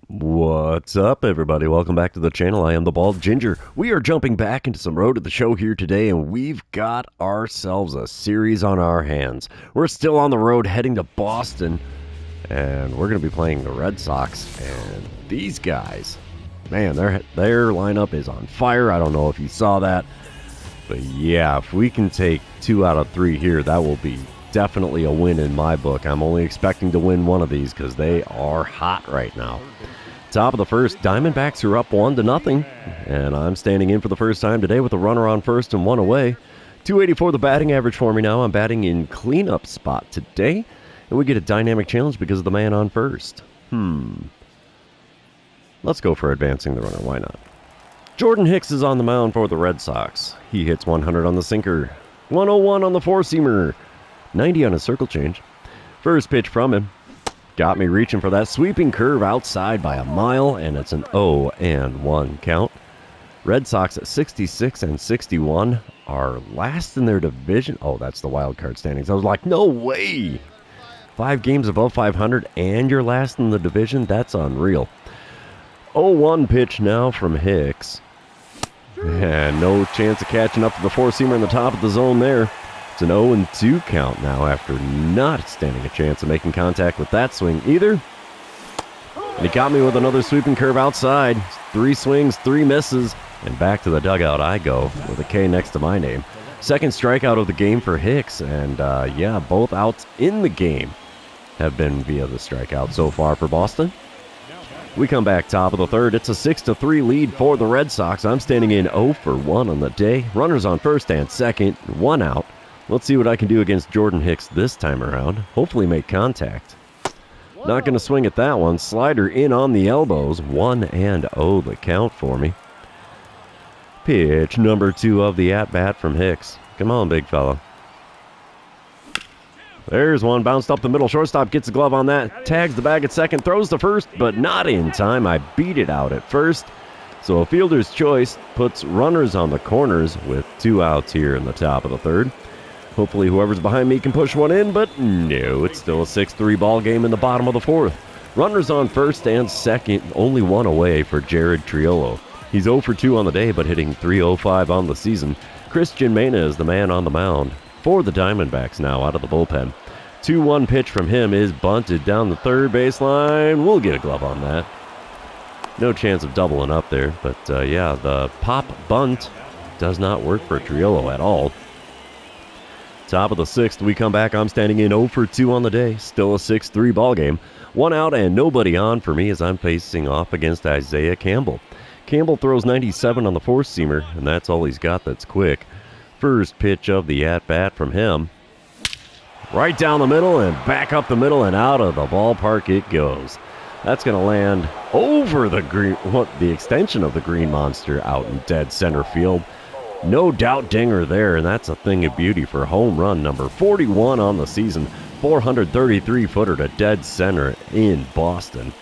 What's up, everybody? Welcome back to the channel. I am the Bald Ginger. We are jumping back into some Road to the Show here today, and we've got ourselves a series on our hands. We're still on the road heading to Boston, and we're going to be playing the Red Sox. And these guys, man, their lineup is on fire. I don't know if you saw that, but yeah, if we can take 2 out of 3 here, that will be definitely a win in my book. I'm only expecting to win one of these because they are hot right now. Top of the first, Diamondbacks are up 1-0, and I'm standing in for the first time today with a runner on first and 1 away. 284 the batting average for me now. I'm batting in cleanup spot today, and we get a dynamic challenge because of the man on first. Let's go for advancing the runner. Why not? Jordan Hicks is on the mound for the Red Sox. He hits 100 on the sinker, 101 on the four-seamer, 90 on his circle change. First pitch from him. Got me reaching for that sweeping curve outside by a mile, and it's an 0-1 count. Red Sox at 66 and 61 are last in their division. Oh, that's the wild card standings. I was like, no way. 5 games above 500 and you're last in the division? That's unreal. 0-1 pitch now from Hicks. And no chance of catching up to the four-seamer in the top of the zone there. It's an 0-2 count now after not standing a chance of making contact with that swing either. And he got me with another sweeping curve outside. 3 swings, 3 misses, and back to the dugout I go with a K next to my name. Second strikeout of the game for Hicks, and yeah, both outs in the game have been via the strikeout so far for Boston. We come back top of the third. It's a 6-3 lead for the Red Sox. I'm standing in 0 for 1 on the day. Runners on first and second, 1 out. Let's see what I can do against Jordan Hicks this time around. Hopefully make contact. Not going to swing at that one. Slider in on the elbows. 1-0 the count for me. Pitch number 2 of the at-bat from Hicks. Come on, big fella. There's one. Bounced up the middle. Shortstop gets a glove on that. Tags the bag at second. Throws to first, but not in time. I beat it out at first. So a fielder's choice puts runners on the corners with 2 outs here in the top of the third. Hopefully whoever's behind me can push one in, but no, it's still a 6-3 ball game in the bottom of the fourth. Runners on first and second, only 1 away for Jared Triolo. He's 0 for 2 on the day, but hitting .305 on the season. Christian Mena is the man on the mound for the Diamondbacks now out of the bullpen. 2-1 pitch from him is bunted down the third baseline. We'll get a glove on that. No chance of doubling up there, but yeah, the pop bunt does not work for Triolo at all. Top of the 6th, we come back. I'm standing in 0 for 2 on the day. Still a 6-3 ball game. 1 out and nobody on for me as I'm facing off against Isaiah Campbell. Campbell throws 97 on the four-seamer, and that's all he's got that's quick. First pitch of the at-bat from him. Right down the middle and back up the middle and out of the ballpark it goes. That's going to land over the green, the extension of the green monster out in dead center field. No doubt dinger there, and that's a thing of beauty for home run number 41 on the season. 433-footer to dead center in Boston.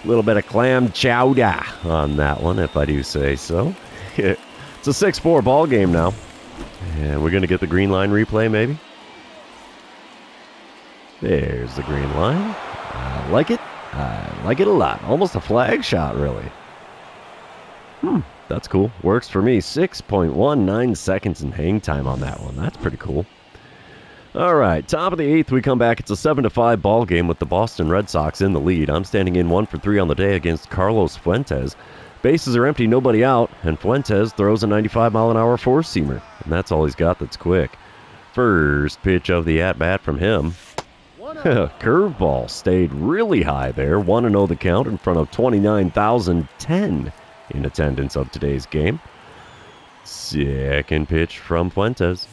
A little bit of clam chowder on that one, if I do say so. It's a 6-4 ball game now. And we're going to get the green line replay, maybe. There's the green line. I like it. I like it a lot. Almost a flag shot, really. That's cool. Works for me. 6.19 seconds in hang time on that one. That's pretty cool. All right, top of the 8th, we come back. It's a 7-5 ball game with the Boston Red Sox in the lead. I'm standing in 1 for 3 on the day against Carlos Fuentes. Bases are empty, nobody out, and Fuentes throws a 95-mile-an-hour four-seamer, and that's all he's got that's quick. First pitch of the at-bat from him. Curveball stayed really high there. 1-0 the count in front of 29,010 in attendance of today's game. Second pitch from Fuentes.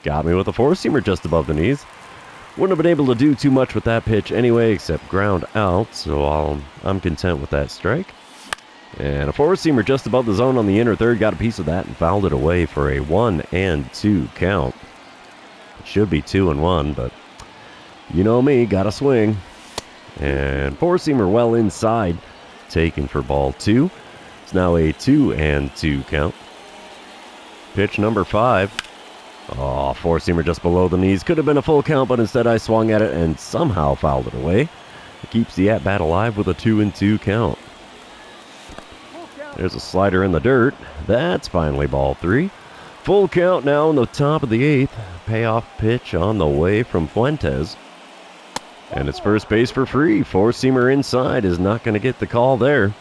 Got me with a four-seamer just above the knees. Wouldn't have been able to do too much with that pitch anyway except ground out, so I'm content with that strike. And a four-seamer just above the zone on the inner third. Got a piece of that and fouled it away for a 1-2 count. It should be 2-1, but you know me, gotta swing. And four-seamer well inside. Taken for ball 2. It's now a 2-2 count. Pitch number 5. Oh, four-seamer just below the knees. Could have been a full count, but instead I swung at it and somehow fouled it away. I keeps the at-bat alive with a 2-2 count. There's a slider in the dirt. That's finally ball 3. Full count now in the top of the 8th. Payoff pitch on the way from Fuentes. And it's first base for free. Four-seamer inside is not going to get the call there.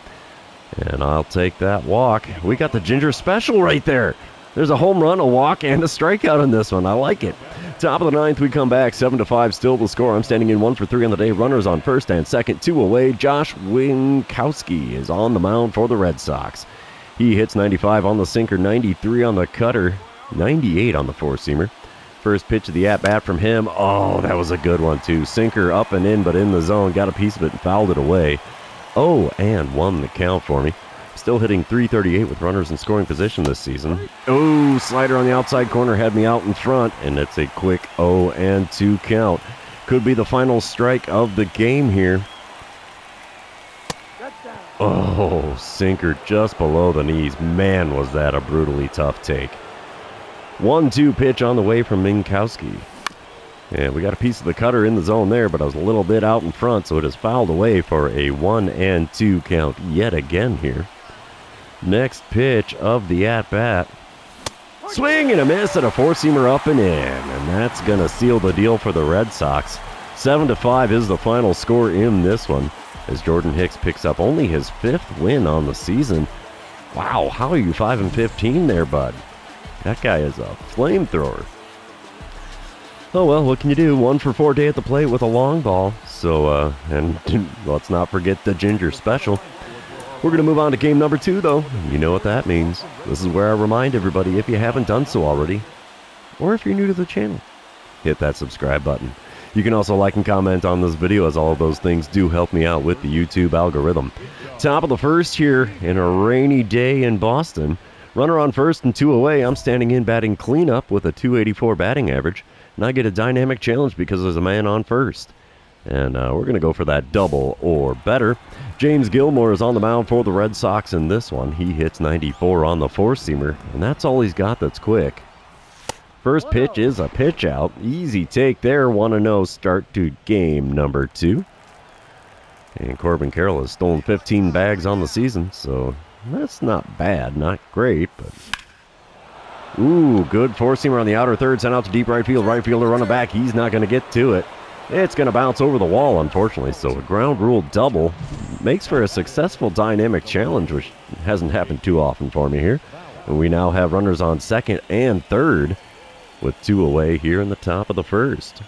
And I'll take that walk. We got the Ginger special right there. There's a home run, a walk, and a strikeout in this one. I like it. Top of the 9th, we come back. 7-5 still the score. I'm standing in 1 for 3 on the day. Runners on first and second. 2 away. Josh Winkowski is on the mound for the Red Sox. He hits 95 on the sinker, 93 on the cutter, 98 on the four-seamer. First pitch of the at-bat from him. Oh, that was a good one, too. Sinker up and in, but in the zone. Got a piece of it and fouled it away. Oh, and won the count for me. Still hitting .338 with runners in scoring position this season. Oh, slider on the outside corner had me out in front, and it's a quick 0-2 count. Could be the final strike of the game here. Oh, sinker just below the knees. Man, was that a brutally tough take. 1-2 pitch on the way from Minkowski. And we got a piece of the cutter in the zone there, but I was a little bit out in front, so it is fouled away for a 1-2 count yet again here. Next pitch of the at-bat. Swing and a miss and a four-seamer up and in. And that's going to seal the deal for the Red Sox. 7-5 is the final score in this one, as Jordan Hicks picks up only his 5th win on the season. Wow, how are you 5-15 there, bud? That guy is a flamethrower. Oh well, what can you do? 1 for 4 day at the plate with a long ball. So, and let's not forget the Ginger special. We're going to move on to game number 2, though. You know what that means. This is where I remind everybody, if you haven't done so already, or if you're new to the channel, hit that subscribe button. You can also like and comment on this video, as all of those things do help me out with the YouTube algorithm. Top of the first here in a rainy day in Boston. Runner on first and 2 away. I'm standing in batting cleanup with a .284 batting average. And I get a dynamic challenge because there's a man on first. And we're going to go for that double or better. James Gilmore is on the mound for the Red Sox in this one. He hits 94 on the four-seamer, and that's all he's got that's quick. First pitch is a pitch out. Easy take there. 1-0 start to game number 2. And Corbin Carroll has stolen 15 bags on the season, so that's not bad. Not great, but... Ooh, good four-seamer on the outer third. Sent out to deep right field. Right fielder running back. He's not going to get to it. It's going to bounce over the wall, unfortunately. So a ground rule double makes for a successful dynamic challenge, which hasn't happened too often for me here. And we now have runners on second and third with 2 away here in the top of the first.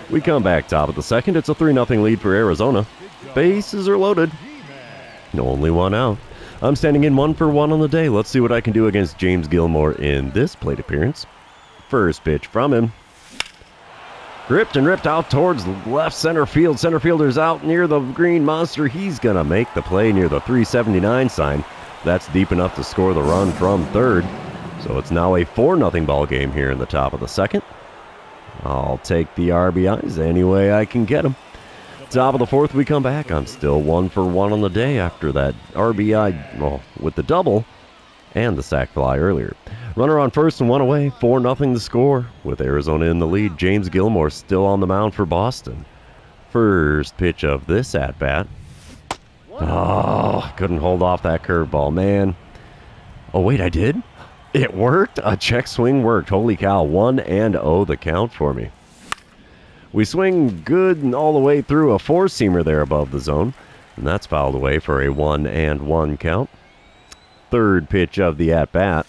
We come back top of the second. It's a 3-0 lead for Arizona. Bases are loaded. Only 1 out. I'm standing in 1 for 1 on the day. Let's see what I can do against James Gilmore in this plate appearance. First pitch from him. Gripped and ripped out towards left center field. Center fielder's out near the green monster. He's going to make the play near the 379 sign. That's deep enough to score the run from third. So it's now a 4-0 ball game here in the top of the second. I'll take the RBIs any way I can get them. Top of the fourth, we come back. I'm still 1 for 1 on the day after that RBI, well, with the double and the sac fly earlier. Runner on first and 1 away, 4-0 the score. With Arizona in the lead, James Gilmore still on the mound for Boston. First pitch of this at-bat. Oh, couldn't hold off that curveball, man. Oh, wait, I did? It worked? A check swing worked. Holy cow, 1-0 the count for me. We swing good and all the way through a four-seamer there above the zone. And that's fouled away for a 1-1 count. Third pitch of the at-bat.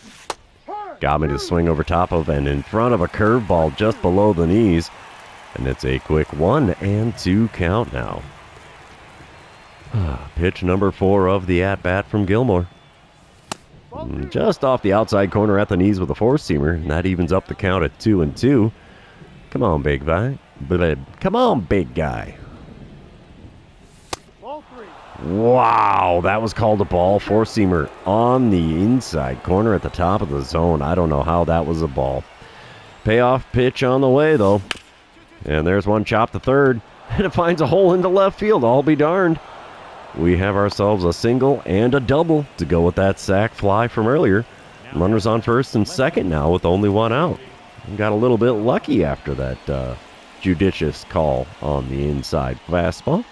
Got me to swing over top of and in front of a curveball just below the knees. And it's a quick 1-2 count now. Pitch number 4 of the at-bat from Gilmore. Just off the outside corner at the knees with a four-seamer. And that evens up the count at 2-2. Come on, big guy. Come on, big guy. Wow, that was called a ball. Four-seamer on the inside corner at the top of the zone. I don't know how that was a ball. Payoff pitch on the way, though. And there's one chopped to third. And it finds a hole into left field. I'll be darned. We have ourselves a single and a double to go with that sac fly from earlier. Runners on first and second now with only 1 out. Got a little bit lucky after that judicious call on the inside fastball.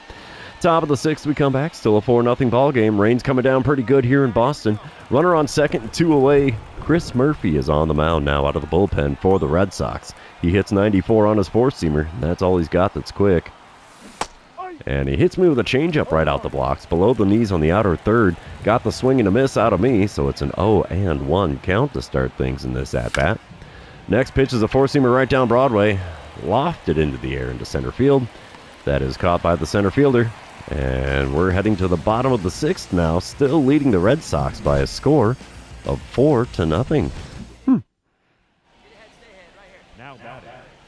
Top of the sixth, we come back. Still a 4-0 ball game. Rain's coming down pretty good here in Boston. Runner on second and 2 away. Chris Murphy is on the mound now out of the bullpen for the Red Sox. He hits 94 on his four-seamer. That's all he's got that's quick. And he hits me with a changeup right out the blocks. Below the knees on the outer third. Got the swing and a miss out of me, so it's an 0-1 count to start things in this at-bat. Next pitch is a four-seamer right down Broadway. Lofted into the air into center field. That is caught by the center fielder. And we're heading to the bottom of the sixth now, still leading the Red Sox by a score of 4-0.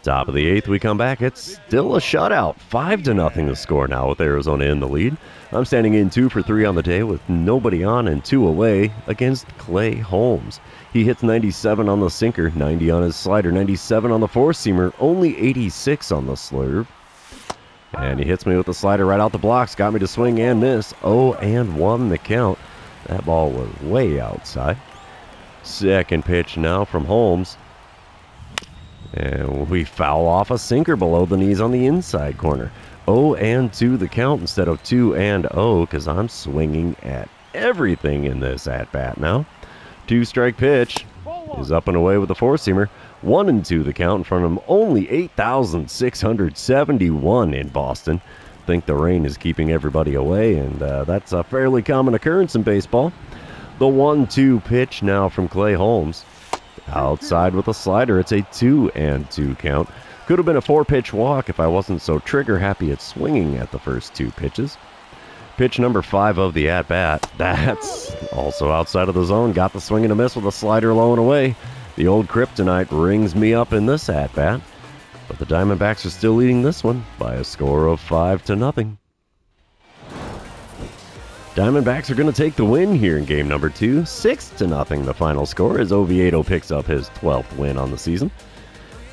Top of the eighth, we come back. It's still a shutout. 5-0 the score now with Arizona in the lead. I'm standing in 2 for 3 on the day with nobody on and 2 away against Clay Holmes. He hits 97 on the sinker, 90 on his slider, 97 on the four-seamer, only 86 on the slurve. And he hits me with the slider right out the blocks. Got me to swing and miss. 0-1 the count. That ball was way outside. Second pitch now from Holmes. And we foul off a sinker below the knees on the inside corner. 0-2 the count instead of 2-0 because I'm swinging at everything in this at-bat now. 2-strike pitch is up and away with the four-seamer. 1-2 the count in front of him. Only 8,671 in Boston. Think the rain is keeping everybody away, and that's a fairly common occurrence in baseball. The 1-2 pitch now from Clay Holmes. Outside with a slider. It's a 2-2 count. Could have been a 4-pitch walk if I wasn't so trigger happy at swinging at the first 2 pitches. Pitch number 5 of the at-bat. That's also outside of the zone. Got the swing and a miss with a slider low and away. The old kryptonite rings me up in this at-bat. But the Diamondbacks are still leading this one by a score of 5-0. Diamondbacks are going to take the win here in game number 2. 6-0 the final score as Oviedo picks up his 12th win on the season.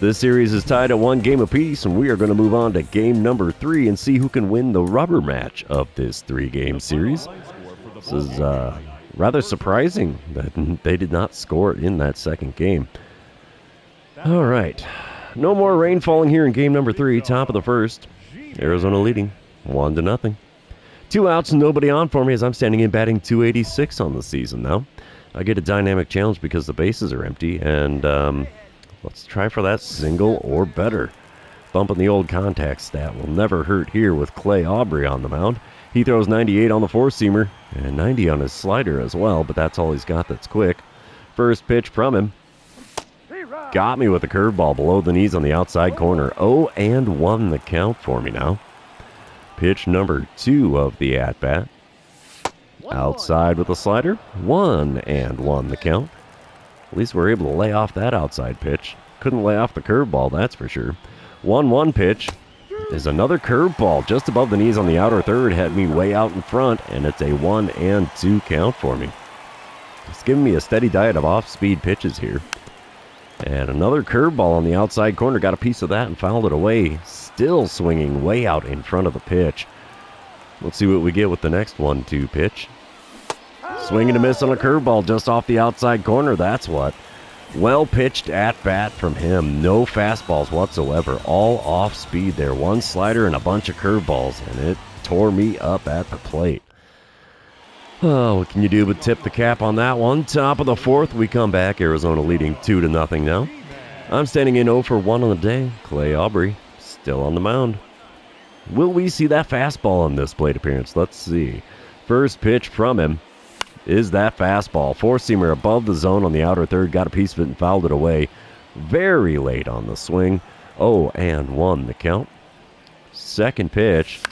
This series is tied at 1 game apiece, and we are going to move on to game number 3 and see who can win the rubber match of this 3-game series. This is rather surprising that they did not score in that second game. All right. No more rain falling here in game number 3, top of the first. Arizona leading 1-0. 2 outs and nobody on for me as I'm standing in batting 286 on the season now. I get a dynamic challenge because the bases are empty, and let's try for that single or better. Bumping the old contact stat will never hurt here with Clay Aubrey on the mound. He throws 98 on the four-seamer and 90 on his slider as well, but that's all he's got that's quick. First pitch from him. Got me with a curveball below the knees on the outside corner. 0-1 the count for me now. Pitch number 2 of the at-bat. Outside with a slider. 1-1 the count. At least we're able to lay off that outside pitch. Couldn't lay off the curveball, that's for sure. 1-1 pitch is another curveball just above the knees on the outer third. Had me way out in front, and it's a 1-2 count for me. It's giving me a steady diet of off-speed pitches here. And another curveball on the outside corner. Got a piece of that and fouled it away. Still swinging way out in front of the pitch. Let's see what we get with the next 1-2 pitch. Swing and a miss on a curveball just off the outside corner. That's what. Well pitched at bat from him. No fastballs whatsoever. All off speed there. 1 slider and a bunch of curveballs. And it tore me up at the plate. Oh, what can you do but tip the cap on that one? Top of the fourth, we come back. Arizona leading 2-0 now. I'm standing in 0 for 1 on the day. Clay Aubrey still on the mound. Will we see that fastball on this plate appearance? Let's see. First pitch from him is that fastball. Four-seamer above the zone on the outer third. Got a piece of it and fouled it away. Very late on the swing. 0-1 the count. Second pitch.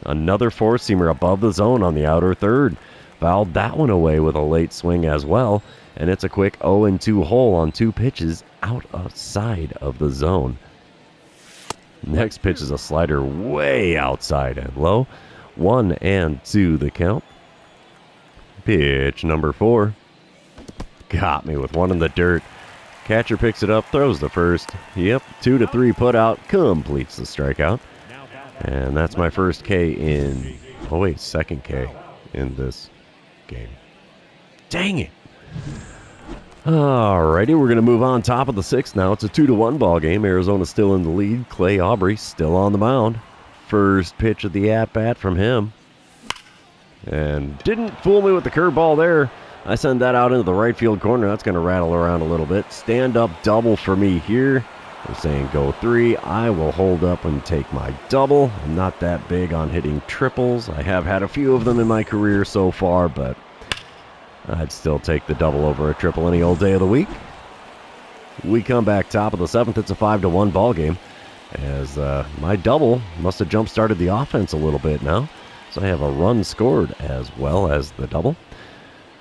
Another four-seamer above the zone on the outer third. Fouled that one away with a late swing as well. And it's a quick 0-2 hole on 2 pitches outside of the zone. Next pitch is a slider way outside and low. 1-2 the count. Pitch number 4. Got me with one in the dirt. Catcher picks it up, throws the first. Yep, 2-3 put out, completes the strikeout. And that's my first K in... Oh wait, second K in this game. Dang it. Alrighty, we're going to move on. Top of the sixth now. It's a 2-1 ball game. Arizona's still in the lead. Clay Aubrey still on the mound. First pitch of the at-bat from him. And didn't fool me with the curveball there. I send that out into the right field corner. That's going to rattle around a little bit. Stand-up double for me here. They're saying go 3. I will hold up and take my double. I'm not that big on hitting triples. I have had a few of them in my career so far, but I'd still take the double over a triple any old day of the week. We come back top of the seventh. It's a 5-1 ball game, as my double must have jump-started the offense a little bit now. So I have a run scored as well as the double.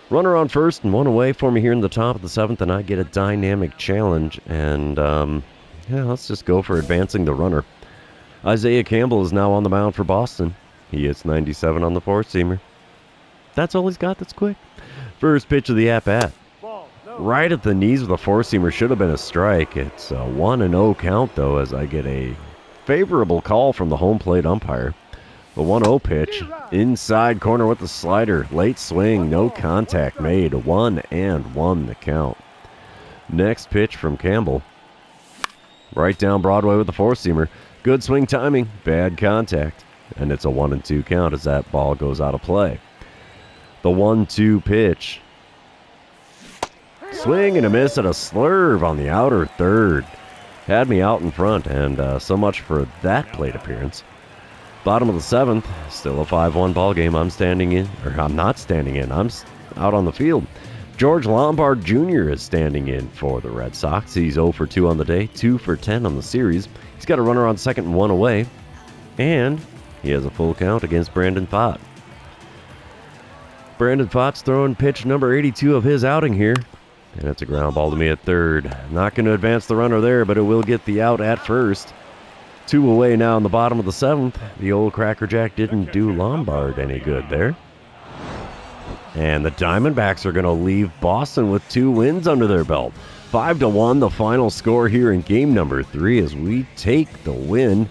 Runner on first and one away for me here in the top of the seventh, and I get a dynamic challenge. And, let's just go for advancing the runner. Isaiah Campbell is now on the mound for Boston. He hits 97 on the four-seamer. That's all he's got that's quick. First pitch of the at-bat. Right at the knees of the four-seamer, should have been a strike. It's a 1-0 count, though, as I get a favorable call from the home plate umpire. The 1-0 pitch, inside corner with the slider. Late swing, no contact made. 1-1 the count. Next pitch from Campbell. Right down Broadway with the four-seamer. Good swing timing, bad contact. And it's a 1-2 count as that ball goes out of play. The 1-2 pitch. Swing and a miss at a slurve on the outer third. Had me out in front, and so much for that plate appearance. Bottom of the seventh, still a 5-1 ball game. I'm not standing in. I'm out on the field. George Lombard Jr. is standing in for the Red Sox. He's 0 for 2 on the day, 2 for 10 on the series. He's got a runner on second and one away, and he has a full count against Brandon Pfaadt. Brandon Pfaadt's throwing pitch number 82 of his outing here, and it's a ground ball to me at third. Not going to advance the runner there, but it will get the out at first. 2 away now in the bottom of the seventh. The old Crackerjack didn't do Lombard any good there. And the Diamondbacks are going to leave Boston with 2 wins under their belt. 5-1, the final score here in game number 3 as we take the win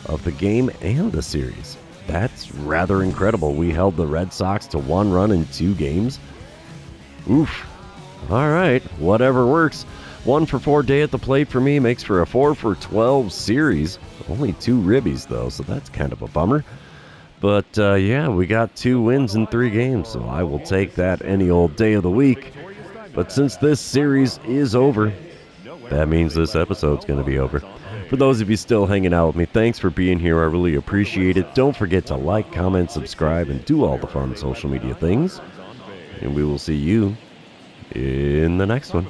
of the game and the series. That's rather incredible. We held the Red Sox to 1 run in 2 games. Oof. All right, whatever works. 1 for 4 day at the plate for me makes for a 4 for 12 series. Only 2 ribbies, though, so that's kind of a bummer. But, we got 2 wins in 3 games, so I will take that any old day of the week. But since this series is over, that means this episode's going to be over. For those of you still hanging out with me, thanks for being here. I really appreciate it. Don't forget to like, comment, subscribe, and do all the fun social media things. And we will see you in the next one.